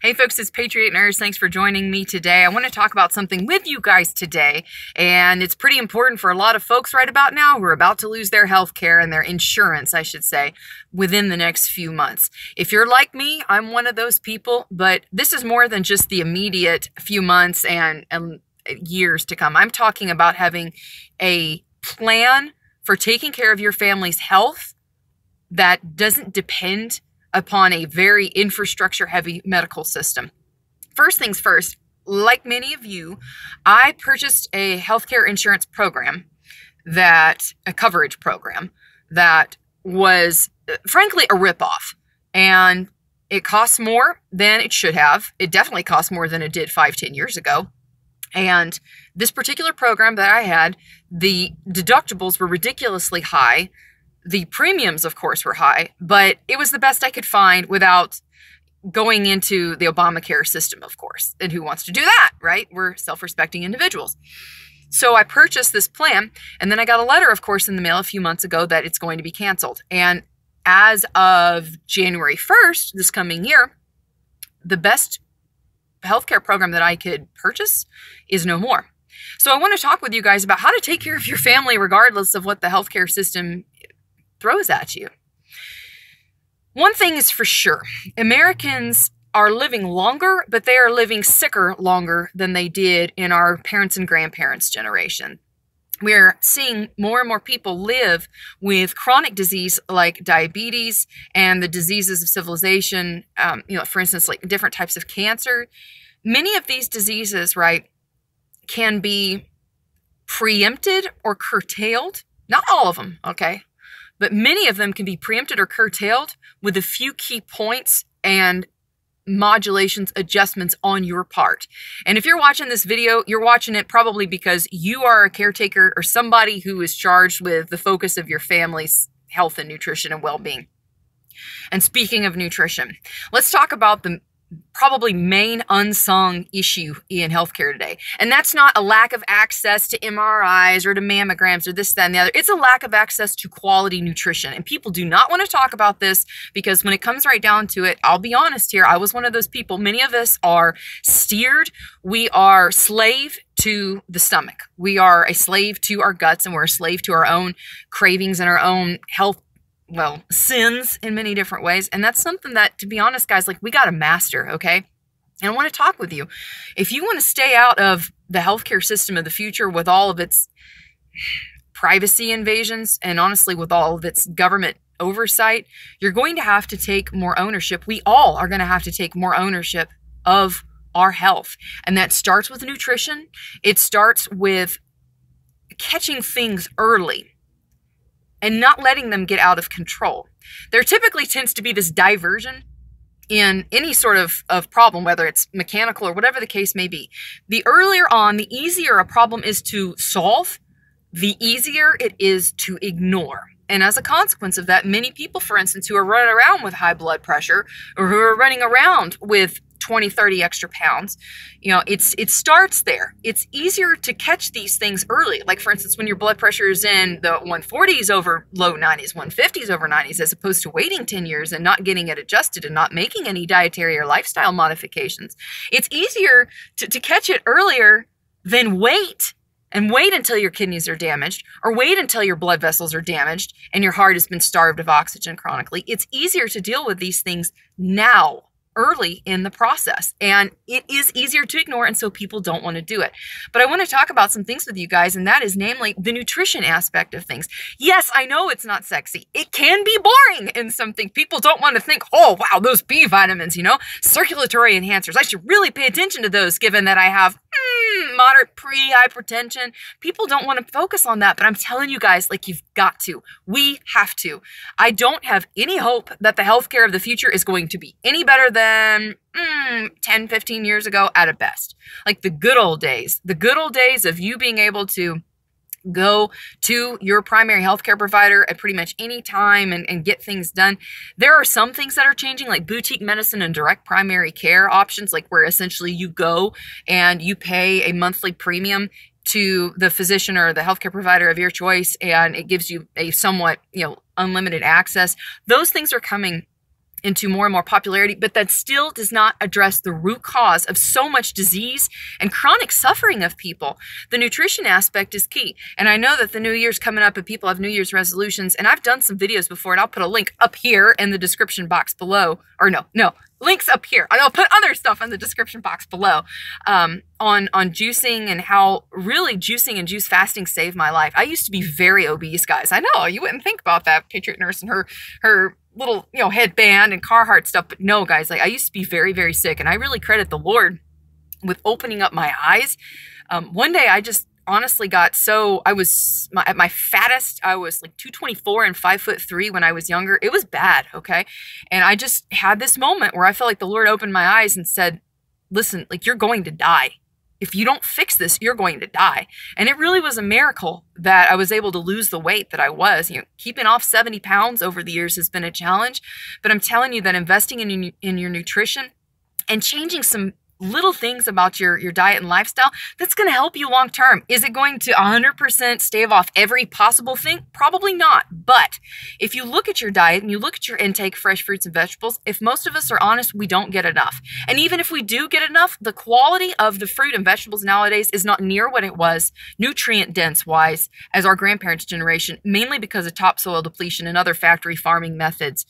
Hey folks, it's Patriot Nurse. Thanks for joining me today. I want to talk about something with you guys today, and it's pretty important for a lot of folks right about now who are about to lose their health care and their insurance, I should say, within the next few months. If you're like me, I'm one of those people, but this is more than just the immediate few months and years to come. I'm talking about having a plan for taking care of your family's health that doesn't depend upon a very infrastructure-heavy medical system. First things first, like many of you, I purchased a healthcare insurance program a coverage program that was, frankly, a ripoff. And it costs more than it should have. It definitely costs more than it did 5-10 years ago. And this particular program that I had, the deductibles were ridiculously high. The premiums, of course, were high, but it was the best I could find without going into the Obamacare system, of course. And who wants to do that, right? We're self-respecting individuals. So I purchased this plan, and then I got a letter, of course, in the mail a few months ago that it's going to be canceled. And as of January 1st, this coming year, the best healthcare program that I could purchase is no more. So I want to talk with you guys about how to take care of your family regardless of what the healthcare system throws at you. One thing is for sure, Americans are living longer, but they are living sicker longer than they did in our parents' and grandparents' generation. We're seeing more and more people live with chronic disease like diabetes and the diseases of civilization, for instance, like different types of cancer. Many of these diseases, right, can be preempted or curtailed. Not all of them, okay? But many of them can be preempted or curtailed with a few key points and modulations, adjustments on your part. And if you're watching this video, you're watching it probably because you are a caretaker or somebody who is charged with the focus of your family's health and nutrition and well-being. And speaking of nutrition, let's talk about the probably main unsung issue in healthcare today. And that's not a lack of access to MRIs or to mammograms or this, that, and the other. It's a lack of access to quality nutrition. And people do not want to talk about this because when it comes right down to it, I'll be honest here, I was one of those people. Many of us are steered. We are slave to the stomach. We are a slave to our guts, and we're a slave to our own cravings and our own health sins in many different ways. And that's something that, to be honest, guys, like we got to master, okay? And I want to talk with you. If you want to stay out of the healthcare system of the future with all of its privacy invasions and honestly with all of its government oversight, you're going to have to take more ownership. We all are going to have to take more ownership of our health. And that starts with nutrition. It starts with catching things early and not letting them get out of control. There typically tends to be this diversion in any sort of problem, whether it's mechanical or whatever the case may be. The earlier on, the easier a problem is to solve, the easier it is to ignore. And as a consequence of that, many people, for instance, who are running around with high blood pressure or who are running around with 20, 30 extra pounds, it starts there. It's easier to catch these things early. Like, for instance, when your blood pressure is in the 140s over low 90s, 150s over 90s, as opposed to waiting 10 years and not getting it adjusted and not making any dietary or lifestyle modifications. It's easier to catch it earlier than wait until your kidneys are damaged or wait until your blood vessels are damaged and your heart has been starved of oxygen chronically. It's easier to deal with these things now, early in the process, and it is easier to ignore, and so people don't want to do it. But I want to talk about some things with you guys, and that is namely the nutrition aspect of things. Yes, I know it's not sexy. It can be boring in something. People don't want to think, oh, wow, those B vitamins, circulatory enhancers. I should really pay attention to those given that I have moderate pre-hypertension. People don't want to focus on that, but I'm telling you guys, like, you've got to. We have to. I don't have any hope that the healthcare of the future is going to be any better than 10, 15 years ago at best. Like the good old days of you being able to go to your primary healthcare provider at pretty much any time and get things done. There are some things that are changing, like boutique medicine and direct primary care options, like where essentially you go and you pay a monthly premium to the physician or the healthcare provider of your choice, and it gives you a somewhat, unlimited access. Those things are coming into more and more popularity, but that still does not address the root cause of so much disease and chronic suffering of people. The nutrition aspect is key. And I know that the new year's coming up and people have New Year's resolutions, and I've done some videos before, and I'll put a link up here in the description box below, or no, links up here. I'll put other stuff in the description box below on juicing and how really juicing and juice fasting saved my life. I used to be very obese, guys. I know you wouldn't think about that, Patriot Nurse and her little, headband and Carhartt stuff. But no, guys, like I used to be very, very sick. And I really credit the Lord with opening up my eyes. One day I just honestly got I was at my fattest. I was like 224 and 5'3" when I was younger. It was bad. Okay. And I just had this moment where I felt like the Lord opened my eyes and said, listen, like you're going to die. If you don't fix this, you're going to die. And it really was a miracle that I was able to lose the weight that I was. Keeping off 70 pounds over the years has been a challenge. But I'm telling you that investing in your nutrition and changing some little things about your diet and lifestyle, that's going to help you long term. Is it going to 100% stave off every possible thing? Probably not. But if you look at your diet and you look at your intake of fresh fruits and vegetables, if most of us are honest, we don't get enough. And even if we do get enough, the quality of the fruit and vegetables nowadays is not near what it was nutrient dense wise as our grandparents' generation, mainly because of topsoil depletion and other factory farming methods.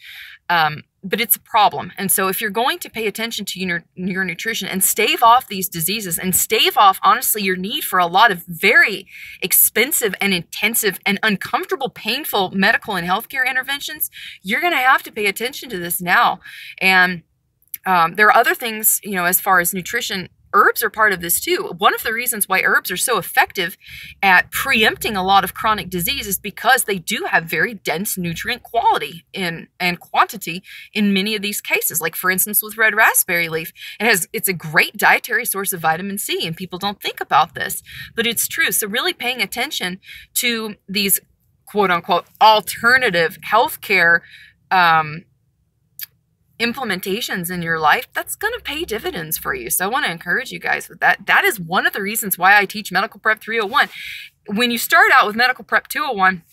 But it's a problem. And so if you're going to pay attention to your nutrition and stave off these diseases and stave off, honestly, your need for a lot of very expensive and intensive and uncomfortable, painful medical and healthcare interventions, you're going to have to pay attention to this now. And there are other things, as far as nutrition. Herbs are part of this too. One of the reasons why herbs are so effective at preempting a lot of chronic disease is because they do have very dense nutrient quality and quantity in many of these cases. Like for instance, with red raspberry leaf, it's a great dietary source of vitamin C, and people don't think about this, but it's true. So really paying attention to these quote unquote alternative healthcare implementations in your life, that's going to pay dividends for you. So I want to encourage you guys with that. That is one of the reasons why I teach Medical Prep 301. When you start out with Medical Prep 201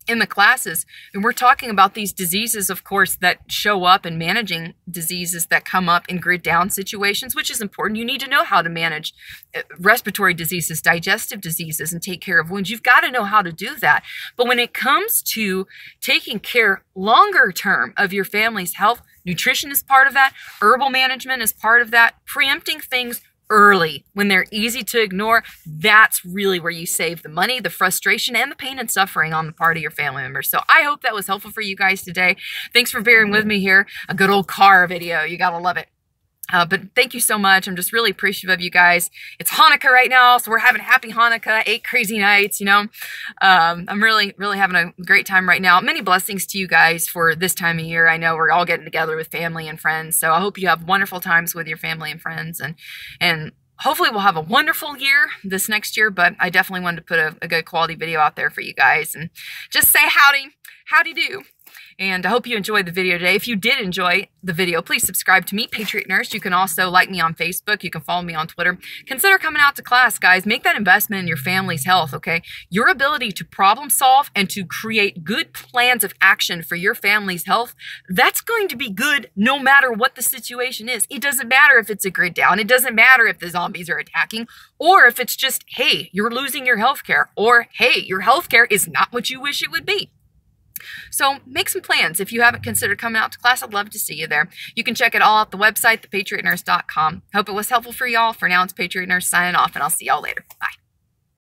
in the classes, and we're talking about these diseases, of course, that show up and managing diseases that come up in grid down situations, which is important. You need to know how to manage respiratory diseases, digestive diseases, and take care of wounds. You've got to know how to do that. But when it comes to taking care longer term of your family's health, nutrition is part of that. Herbal management is part of that. Preempting things early when they're easy to ignore, that's really where you save the money, the frustration, and the pain and suffering on the part of your family members. So I hope that was helpful for you guys today. Thanks for bearing with me here. A good old car video. You got to love it. But thank you so much. I'm just really appreciative of you guys. It's Hanukkah right now, so we're having a happy Hanukkah, 8 crazy nights, I'm really, really having a great time right now. Many blessings to you guys for this time of year. I know we're all getting together with family and friends, so I hope you have wonderful times with your family and friends, and hopefully we'll have a wonderful year this next year, but I definitely wanted to put a good quality video out there for you guys and just say howdy do. And I hope you enjoyed the video today. If you did enjoy the video, please subscribe to me, Patriot Nurse. You can also like me on Facebook. You can follow me on Twitter. Consider coming out to class, guys. Make that investment in your family's health, okay? Your ability to problem solve and to create good plans of action for your family's health, that's going to be good no matter what the situation is. It doesn't matter if it's a grid down. It doesn't matter if the zombies are attacking, or if it's just, hey, you're losing your health care, or hey, your health care is not what you wish it would be. So make some plans. If you haven't considered coming out to class, I'd love to see you there. You can check it all out the website, thepatriotnurse.com. Hope it was helpful for y'all. For now, it's Patriot Nurse signing off, and I'll see y'all later. Bye.